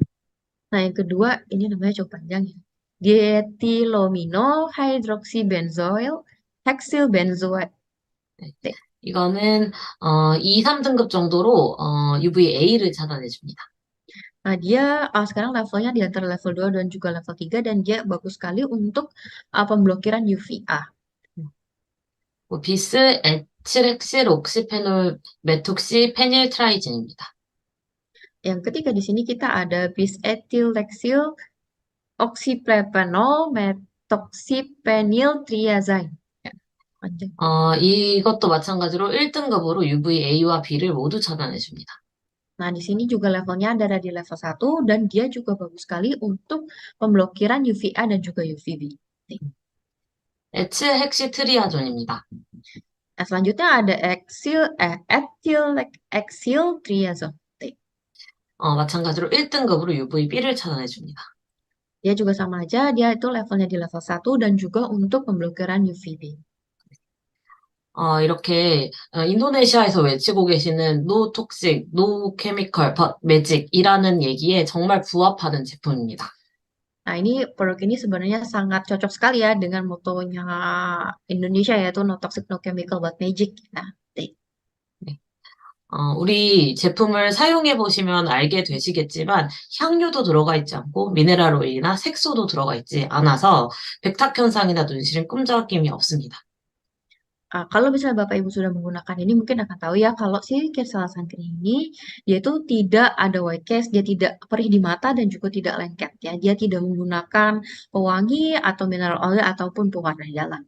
Nah, yang kedua, ini namanya cukup panjang ya. Diethylomino hydroxybenzoyl hexyl benzoate. 네. 이거는 2, 3등급 정도로 UVA를 차단해줍니다. Nah, dia sekarang levelnya di antara level 2 dan juga level 3 dan dia bagus sekali untuk pemblokiran UVA. 비스 에틸헥실 옥시페놀 메톡시 페닐 트라이진입니다. Yang ketiga di sini kita ada bis-ethylhexyl oxypropanol methoxyphenyl triazine. Ya, panjang. 이것도 마찬가지로 1등급으로 UVA와 B를 모두 차단해줍니다. Nah, di sini juga levelnya ada di level 1 dan dia juga bagus sekali untuk pemblokiran UVA dan juga UVB. 에틸헥시트리아존입니다. Nah, selanjutnya ada ethylhexyltriazone. 마찬가지로 1등급으로 UVB를 차단해줍니다. Dia juga sama aja, dia itu levelnya di level 1 dan juga untuk pemblokiran UVB. 이렇게 인도네시아에서 외치고 계시는 no toxic, no chemical, but magic이라는 얘기에 정말 부합하는 제품입니다. Nah, produk ini sebenarnya sangat cocok sekali ya dengan motonya Indonesia yaitu no toxic, no chemical, but magic. Nah, 우리 제품을 사용해 보시면 알게 되시겠지만 향료도 들어가 있지 않고 미네랄 오일이나 색소도 들어가 있지 않아서 백탁 현상이나 눈시림 끈적임이 없습니다. Kalau misalnya Bapak Ibu sudah menggunakan ini mungkin akan tahu ya kalau si Kersal Suncreen ini dia itu tidak ada white cast, dia tidak perih di mata dan juga tidak lengket ya. Dia tidak menggunakan pewangi atau mineral oil ataupun pewarna dalam.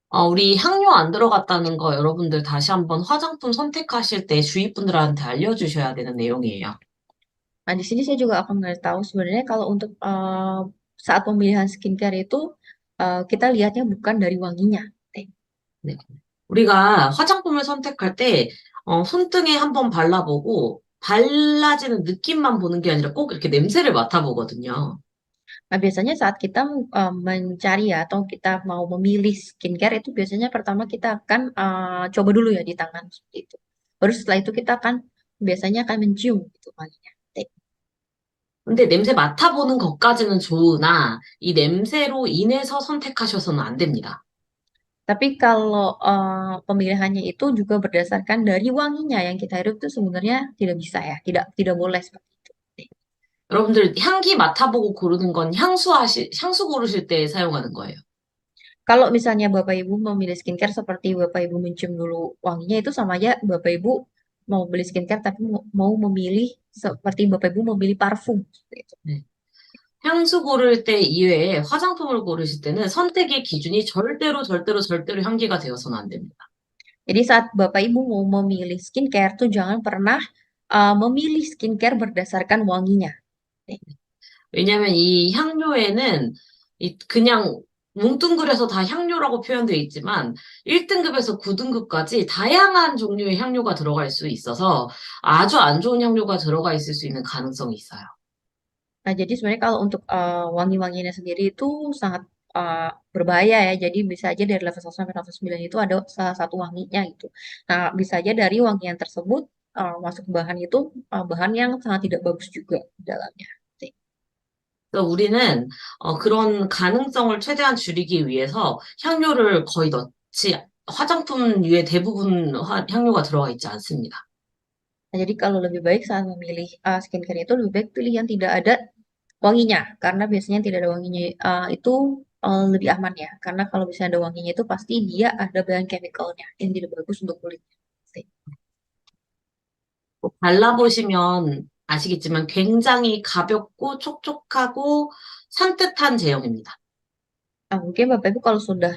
우리 향료 안 들어갔다는 거 여러분들 다시 한번 화장품 선택하실 때 주위 분들한테 알려주셔야 되는 내용이에요. Nah, di sini saya juga akan ngasih tahu sebenarnya kalau untuk saat pemilihan skincare itu kita lihatnya bukan dari wanginya. 네. 우리가 화장품을 선택할 때, 손등에 한번 발라보고, 발라지는 느낌만 보는 게 아니라 꼭 이렇게 냄새를 맡아보거든요. Nah, biasanya saat kita mencari ya, atau kita mau memilih skincare itu biasanya pertama kita akan coba dulu ya di tangan seperti itu. Baru setelah itu kita akan biasanya akan mencium gitu wanginya. 근데 냄새 맡아보는 것까지는 좋으나, 이 냄새로 인해서 선택하셔서는 안 됩니다. Tapi kalau pemilihannya itu juga berdasarkan dari wanginya yang kita hirup itu sebenarnya tidak bisa ya, tidak boleh seperti itu. 여러분들 향기 맡아보고 고르는 건 향수 고르실 때 사용하는 거예요. Kalau misalnya Bapak Ibu memilih skincare seperti Bapak Ibu mencium dulu wanginya itu sama aja Bapak Ibu mau beli skincare tapi mau memilih seperti Bapak Ibu memilih parfum seperti itu. 네. 향수 고를 때 이외에 화장품을 고르실 때는 선택의 기준이 절대로 향기가 되어서는 안 됩니다. Jadi saat Bapak Ibu mau memilih skincare tuh jangan pernah memilih skincare berdasarkan wanginya. 왜냐하면 이 향료에는 그냥 뭉뚱그려서 다 향료라고 표현되어 있지만 1등급에서 9등급까지 다양한 종류의 향료가 들어갈 수 있어서 아주 안 좋은 향료가 들어가 있을 수 있는 가능성이 있어요. Nah, jadi sebenarnya kalau untuk wangi-wanginya sendiri itu sangat berbahaya ya. Jadi bisa aja dari level 1 sampai level 9 itu ada salah satu wanginya gitu. Nah, bisa aja dari wangian tersebut masuk bahan itu bahan yang sangat tidak bagus juga di dalamnya. 그래서 우리는 그런 가능성을 최대한 줄이기 위해서 향료를 거의 화장품류의 대부분 향료가 들어가 있지 않습니다. Nah, jadi kalau lebih baik saat memilih skincare itu lebih baik pilih yang tidak ada wanginya. Karena biasanya yang tidak ada wanginya itu lebih aman ya. Karena kalau misalnya ada wanginya itu pasti dia ada bahan chemicalnya yang tidak bagus untuk kulit. 발라보시면 아시겠지만 굉장히 가볍고 촉촉하고 산뜻한 제형입니다. Nah, mungkin Bapak Ibu kalau sudah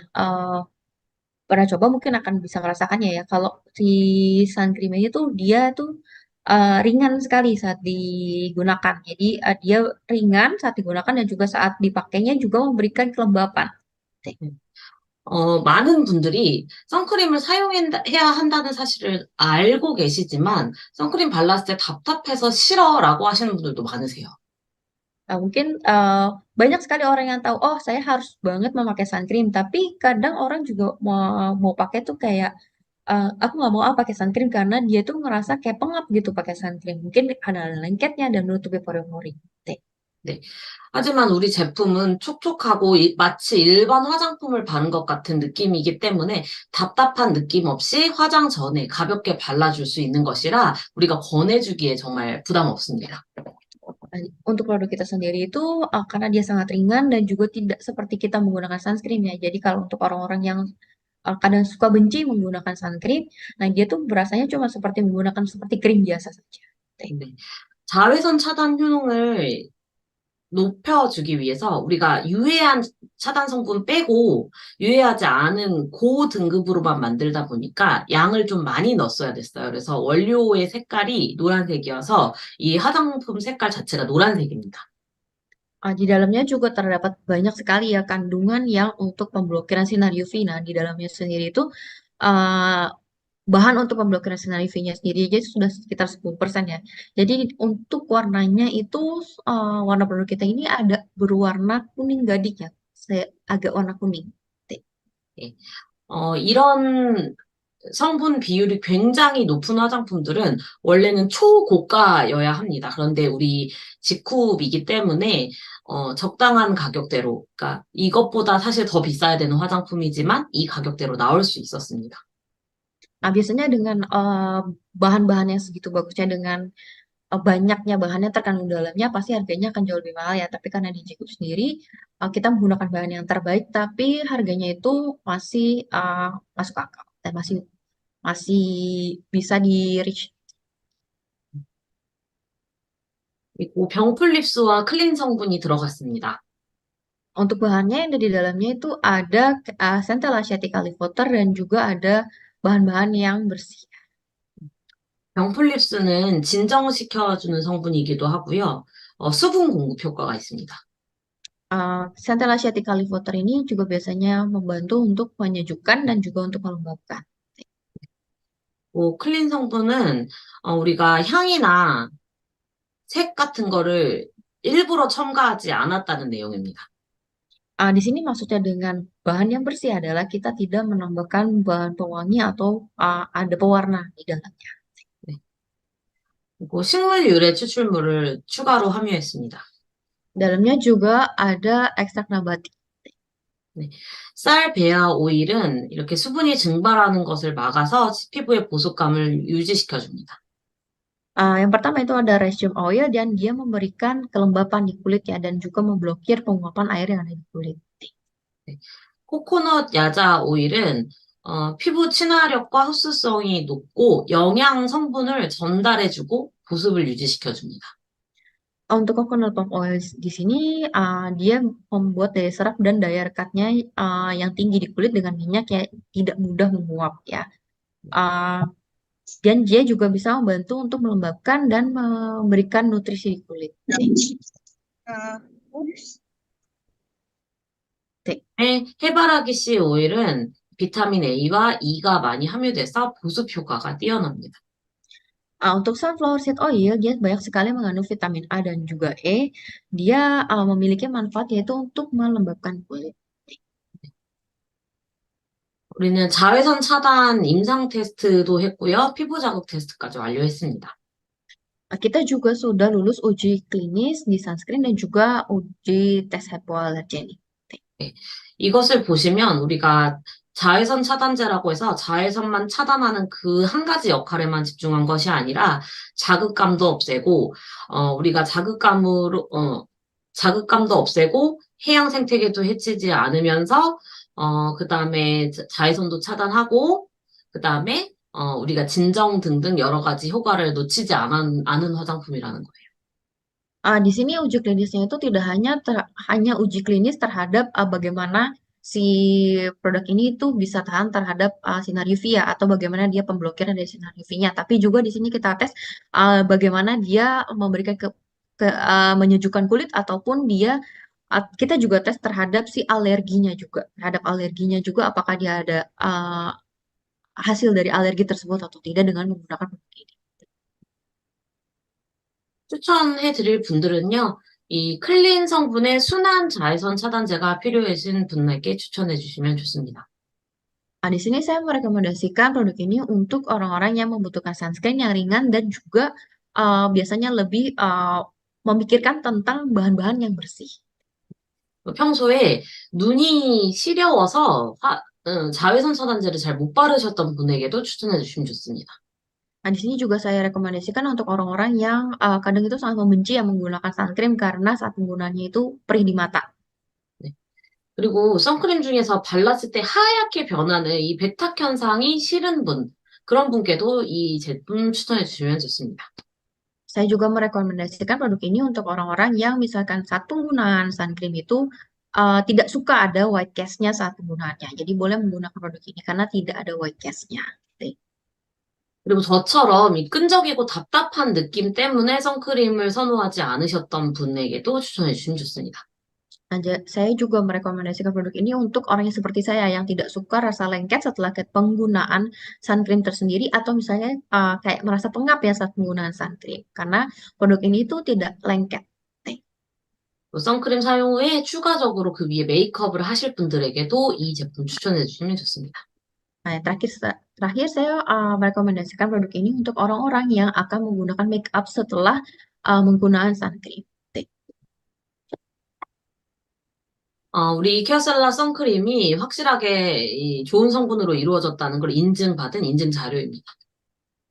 pernah coba mungkin akan bisa merasakannya ya. Kalau si sun cream ini tuh dia tuh ringan sekali saat digunakan. Jadi dia ringan saat digunakan dan juga saat dipakainya juga memberikan kelembapan. 많은 분들이 선크림을 사용해야 한다는 사실을 알고 계시지만 선크림 발랐을 때 답답해서 싫어라고 하시는 분들도 많으세요. Nah, mungkin banyak sekali orang yang tahu, oh saya harus banget memakai sun cream. Tapi kadang orang juga mau pakai tuh kayak, aku nggak mau pakai sun cream karena dia tuh ngerasa kayak pengap gitu pakai sun cream. Mungkin ada lengketnya dan menutupi pori-pori. 네. 하지만 우리 제품은 촉촉하고 마치 일반 화장품을 바른 것 같은 느낌이기 때문에 답답한 느낌 없이 화장 전에 가볍게 발라줄 수 있는 것이라 우리가 권해주기에 정말 부담 없습니다. Untuk produk kita sendiri itu karena dia sangat ringan dan juga tidak seperti kita menggunakan sunscreen ya. Jadi kalau untuk orang-orang yang kadang suka benci menggunakan sunscreen, nah dia tuh berasanya cuma seperti menggunakan seperti krim biasa saja. 네. 자외선 차단 효능을 높여주기 위해서 우리가 유해한 차단 성분 빼고 유해하지 않은 고등급으로만 만들다 보니까 양을 좀 많이 넣었어야 됐어요. 그래서 원료의 색깔이 노란색이어서 이 화장품 색깔 자체가 노란색입니다. Di dalamnya juga terdapat banyak sekali ya kandungan yang untuk pemblokiran sinar UV. Nah, di dalamnya sendiri itu uh, bahan untuk pemblokiran sinar UV-nya sendiri aja sudah sekitar 10% ya. Jadi untuk warnanya itu warna produk kita ini ada berwarna kuning gading ya. Agak warna kuning. 예. 이런 성분 비율이 굉장히 높은 화장품들은 원래는 초고가여야 합니다. 그런데 우리 직후이기 때문에 적당한 가격대로, 그러니까 이것보다 사실 더 비싸야 되는 화장품이지만 이 가격대로 나올 수 있었습니다. Nah, biasanya dengan bahan-bahan yang segitu bagusnya dengan banyaknya bahannya terkandung dalamnya pasti harganya akan jauh lebih mahal ya. Tapi karena di Jikup sendiri kita menggunakan bahan yang terbaik tapi harganya itu masih masuk akal dan masih bisa di reach. 그리고 병풀립스와 클린 성분이 들어갔습니다. Untuk bahannya yang ada di dalamnya itu ada Centella Acetic Water dan juga ada bahan-bahan yang bersih. 병플립스는 진정시켜주는 성분이기도 하고요. 수분 공급 효과가 있습니다. Centella Kalifoter ini juga biasanya membantu untuk menyejukkan dan juga untuk melembabkan. 클린 성분은 우리가 향이나 색 같은 거를 일부러 첨가하지 않았다는 내용입니다. Di sini maksudnya dengan bahan yang bersih adalah kita tidak menambahkan bahan pewangi atau ada pewarna di dalamnya. 네. 그리고 식물 유래 추출물을 추가로 함유했습니다. Dalamnya juga ada ekstrak nabati. 네. 쌀 배아 오일은 이렇게 수분이 증발하는 것을 막아서 피부의 보습감을 유지시켜줍니다. Yang pertama itu ada resium oil dan dia memberikan kelembapan di kulit ya dan juga memblokir penguapan air yang ada di kulit. 네. 코코넛 야자 오일은 피부 친화력과 흡수성이 높고 영양 성분을 전달해주고 보습을 유지시켜줍니다. Untuk coconut palm oil di sini dia membuat daya serap dan daya rekatnya yang tinggi di kulit dengan minyak yang tidak mudah menguap ya. Dan dia juga bisa membantu untuk melembabkan dan memberikan nutrisi di kulit. 해바라기 씨 오일은 비타민 A와 E가 많이 함유돼서 보습 효과가 뛰어납니다. Untuk sunflower seed oil, dia banyak sekali mengandung vitamin A dan juga E. Dia memiliki manfaat yaitu untuk melembabkan kulit. 우리는 자외선 차단 임상 테스트도 했고요. 피부 자극 테스트까지 완료했습니다. Kita juga sudah lulus uji klinis di sunscreen dan juga uji tes hypoallergenic. 이것을 보시면 우리가 자외선 차단제라고 해서 자외선만 차단하는 그 한 가지 역할에만 집중한 것이 아니라 자극감도 없애고 우리가 자극감도 없애고 해양 생태계도 해치지 않으면서 그다음에 자외선도 차단하고 그다음에 우리가 진정 등등 여러 가지 효과를 놓치지 않은 화장품이라는 거예요. Di sini uji klinisnya itu tidak hanya uji klinis terhadap bagaimana si produk ini itu bisa tahan terhadap sinar UV ya, atau bagaimana dia pemblokiran dari sinar UV-nya. Tapi juga di sini kita tes bagaimana dia memberikan menyejukkan kulit ataupun kita juga tes terhadap si alerginya juga, terhadap alerginya juga apakah dia ada hasil dari alergi tersebut atau tidak dengan menggunakan produk ini. 추천해 드릴 분들은요, 이 클린 성분의 순한 자외선 차단제가 필요하신 분에게 추천해 주시면 좋습니다. Di sini saya merekomendasikan produk ini untuk orang-orang yang membutuhkan sunscreen yang ringan dan juga biasanya lebih memikirkan tentang bahan-bahan yang bersih. 평소에 눈이 시려워서 자외선 차단제를 잘 못 바르셨던 분에게도 추천해 주시면 좋습니다. Di sini juga saya rekomendasikan untuk orang-orang yang kadang itu sangat membenci yang menggunakan sunscreen karena saat penggunaannya itu perih di mata. 네. 그리고 선크림 중에서 발랐을 때 하얗게 변하는 이 백탁 현상이 싫은 분, 그런 분께도 이 제품 추천해 주시면 좋습니다. Saya juga merekomendasikan produk ini untuk orang-orang yang misalkan saat penggunaan sunscreen itu tidak suka ada white cast-nya saat penggunaannya. Jadi boleh menggunakan produk ini karena tidak ada white cast-nya. 그리고 저처럼 이 끈적이고 답답한 느낌 때문에 선크림을 선호하지 않으셨던 분에게도 추천해 주시면 좋습니다. Saya juga merekomendasikan produk ini untuk orang yang seperti saya yang tidak suka rasa lengket setelah penggunaan sunscreen tersendiri atau misalnya kayak merasa pengap ya saat penggunaan sunscreen karena produk ini itu tidak lengket. 선크림 사용 후에 추가적으로 그 위에 메이크업을 하실 분들에게도 이 제품 추천해 주시면 좋습니다. Terakhir saya merekomendasikan produk ini untuk orang-orang yang akan menggunakan make up setelah menggunakan sunscreen. 우리 케어셀라 선크림이 확실하게 이 좋은 성분으로 이루어졌다는 걸 인증받은 인증 자료입니다.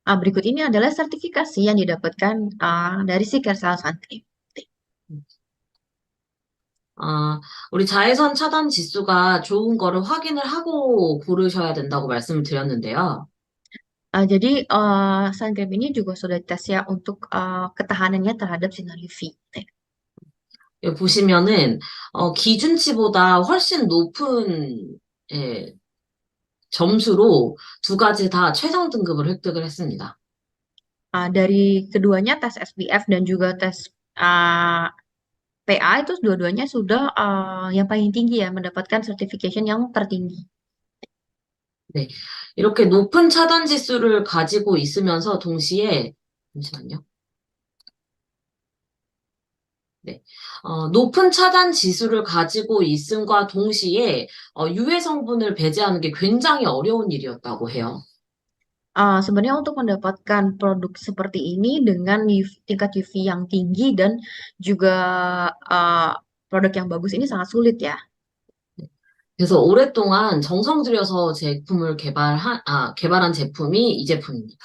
Berikut ini adalah sertifikasi yang didapatkan dari si Kersal Sunscreen. 우리 자외선 차단 지수가 좋은 거를 확인을 하고 고르셔야 된다고 말씀을 드렸는데요. Jadi sunscreen ini juga sudah dites ya untuk ketahanannya terhadap sinar UV. 여기 보시면은 기준치보다 훨씬 높은 점수로 두 가지 다 최상 등급을 획득을 했습니다. Dari keduanya tes SPF dan juga tes uh, PA itu dua-duanya sudah yang paling tinggi ya, mendapatkan certification yang tertinggi. 네. 이렇게 높은 차단 지수를 가지고 있으면서 동시에, 잠시만요. 네. 높은 차단 지수를 가지고 있음과 동시에 유해 성분을 배제하는 게 굉장히 어려운 일이었다고 해요. Sebenarnya untuk mendapatkan produk seperti ini dengan tingkat UV yang tinggi dan juga produk yang bagus ini sangat sulit ya. 그래서 오랫동안 정성 들여서 개발한 제품이 이 제품입니다.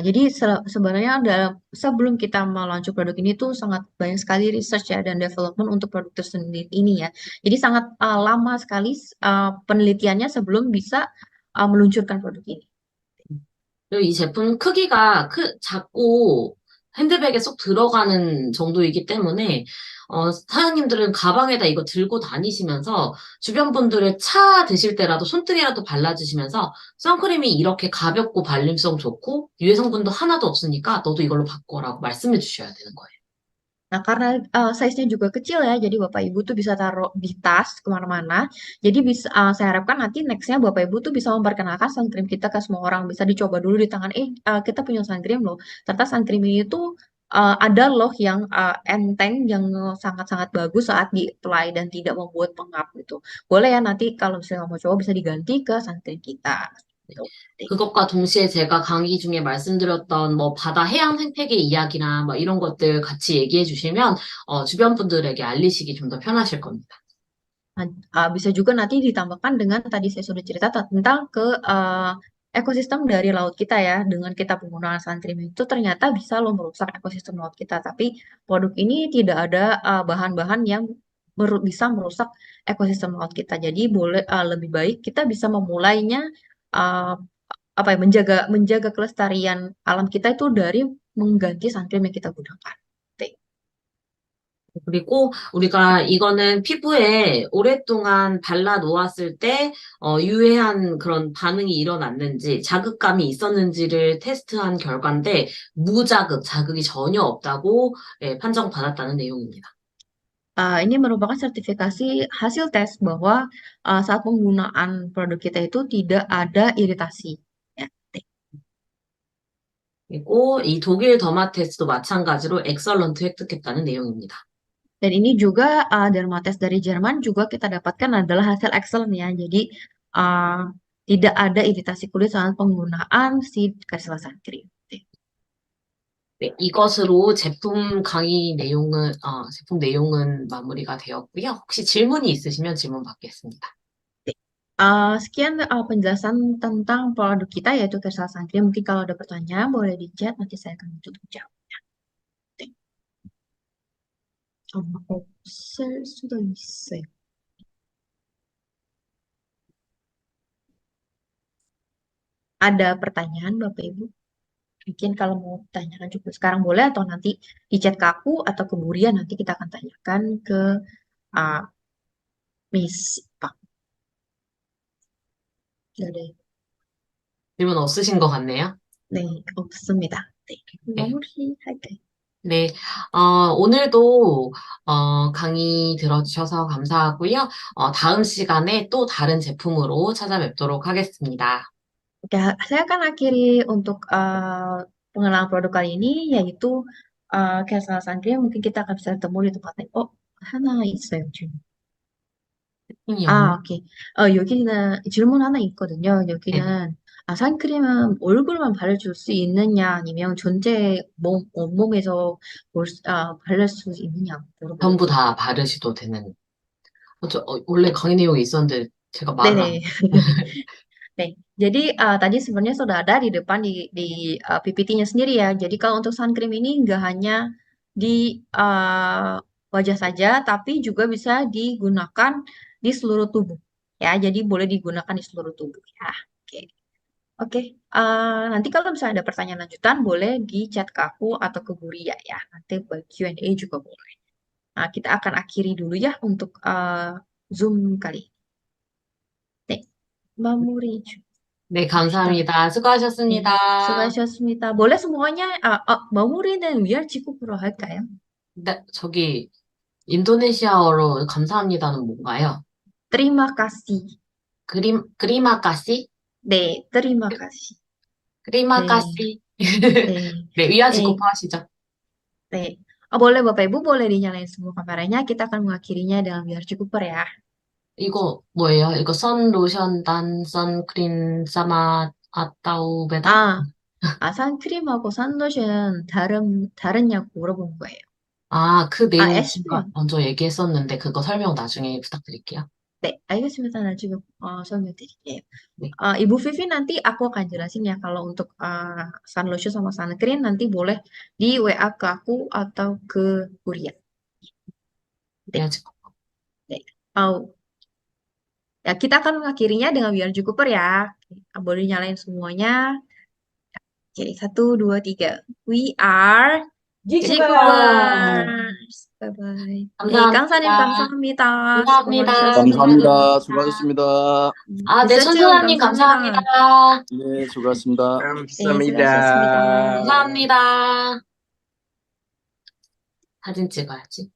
Jadi sebenarnya sebelum kita meluncur produk ini tuh sangat banyak sekali research ya dan development untuk produk tersendiri ini ya. Jadi sangat lama sekali penelitiannya sebelum bisa meluncurkan produk ini. 그리고 이 제품 크기가 작고 핸드백에 쏙 들어가는 정도이기 때문에 사장님들은 가방에다 이거 들고 다니시면서 주변 분들의 차 드실 때라도 손등에라도 발라주시면서 선크림이 이렇게 가볍고 발림성 좋고 유해 성분도 하나도 없으니까 너도 이걸로 바꿔라고 말씀해 주셔야 되는 거예요. Nah, karena size-nya juga kecil ya, jadi Bapak Ibu tuh bisa taruh di tas kemana-mana. Jadi bisa, saya harapkan nanti next-nya Bapak Ibu tuh bisa memperkenalkan sun cream kita ke semua orang. Bisa dicoba dulu di tangan, kita punya sun cream loh. Ternyata sun cream ini tuh ada loh yang enteng, yang sangat-sangat bagus saat di-apply dan tidak membuat pengap gitu. Boleh ya nanti kalau misalnya mau coba bisa diganti ke sun cream kita. Gitu. 그것과 동시에 제가 강의 중에 말씀드렸던 뭐 바다 해양 생태계 이야기나 뭐 이런 것들 같이 얘기해 주시면 주변 분들에게 알리시기 좀 더 편하실 겁니다. Bisa juga nanti ditambahkan dengan tadi saya sudah cerita tentang ekosistem dari laut kita ya. Dengan kita penggunaan sun cream itu ternyata bisa loh merusak ekosistem laut kita. Tapi produk ini tidak ada bahan-bahan yang bisa merusak ekosistem laut kita. Jadi boleh lebih baik kita bisa memulainya uh, apa ya menjaga kelestarian alam kita itu dari mengganti sun cream yang kita gunakan. 그리고 우리가 이거는 피부에 오랫동안 발라 놓았을 때 유해한 그런 반응이 일어났는지 자극감이 있었는지를 테스트한 결과인데 자극이 전혀 없다고 판정받았다는 내용입니다. Ini merupakan sertifikasi hasil tes bahwa saat penggunaan produk kita itu tidak ada iritasi. Ya. 그리고 이 독일 더마테스도 마찬가지로 엑설런트 획득했다는 내용입니다. Dan ini juga Dermates dari Jerman juga kita dapatkan adalah hasil excellent ya. Jadi tidak ada iritasi kulit saat penggunaan si Karsila Sun Cream. 네, 이것으로 제품 내용은 마무리가 되었고요. 혹시 질문이 있으시면 질문 받겠습니다. Sekian penjelasan tentang produk kita yaitu Karsila Sun Cream. Mungkin kalau ada pertanyaan boleh di chat, nanti saya akan tutup jawabnya. 없을 수도 있어요. Ada pertanyaan Bapak Ibu? Mungkin kalau mau tanyakan juga sekarang boleh atau nanti di chat ke aku atau ke Buria nanti kita akan tanyakan ke uh, Miss Pak. Ada. 질문 없으신 것 같네요. 네, 없습니다. 네, 네. 마무리할까요? 네, 오늘도 강의 들어주셔서 감사하고요. 다음 시간에 또 다른 제품으로 찾아뵙도록 하겠습니다. Oke, saya akan akhiri untuk pengenalan produk kali ini yaitu Kelsey Sangkri. Mungkin kita akan bisa ketemu di tempat lain. Oh, 하나 있어요, 질문. 오케이. 여기는 질문 하나 있거든요. 네. 여기는 선크림은 얼굴만 바르줄 수 있느냐 아니면 전체 온몸에서 바를 수 있느냐 물어보거든요. 전부 다 바르셔도 되는. 원래 강의 내용이 있었는데 제가 말을 안. 네네. Nih, jadi tadi sebenarnya sudah ada di depan di PPT-nya sendiri ya. Jadi kalau untuk sun cream ini nggak hanya di wajah saja, tapi juga bisa digunakan di seluruh tubuh. Ya, jadi boleh digunakan di seluruh tubuh ya. Oke, oke. Nanti kalau misalnya ada pertanyaan lanjutan, boleh di chat ke aku atau ke Buria ya. Nanti buat Q&A juga boleh. Nah, kita akan akhiri dulu ya untuk Zoom kali ini. Nih, Mbak Muri. 네, 봅시다. 감사합니다. 네, 수고하셨습니다. 수고하셨습니다. boleh semuanya 마무리는 위알 지국으로 할까요? 네, 저기, 인도네시아어로 감사합니다는 뭔가요? Terima kasih. 그리마까시? 네, terima kasih. 네, 그리마까시. 네, 네, 위아지고 네, 하시죠. 네. Boleh Bapak Ibu boleh dinyalain semua kameranya. Kita akan mengakhirinya dengan wiar cukuper ya. 이거 뭐예요? 이거 로션, 단, 선크림, 사마, 아따우베다? 아, 선크림하고 선로션 다르냐고 물어본 거예요. 그 내용 제가 에스쁘. 먼저 얘기했었는데 그거 설명 나중에 부탁드릴게요. 네, 알겠습니다. 나중에 설명드릴게요. 네, Ibu Vivi nanti aku akan jelasin ya kalau untuk sun lotion sama sun cream nanti boleh di WA ke aku atau ke Kuria. 네, 위아지고. 네. Ya, kita akan mengakhirinya dengan biar cukuper ya. Boleh nyalain semuanya. Oke, 1, 2, 3. We are 지구가 Jikupers. Bye-bye. 강사님 감사합니다. 감사합니다. 수고 감사합니다. 많으셨습니다. 감사합니다. 수고하셨습니다. 네, 미스터 채영 천수라님 감사합니다. 감사합니다. 네, 수고하셨습니다. 네, 수고하셨습니다. 감사합니다. 감사합니다. 사진 찍어야지.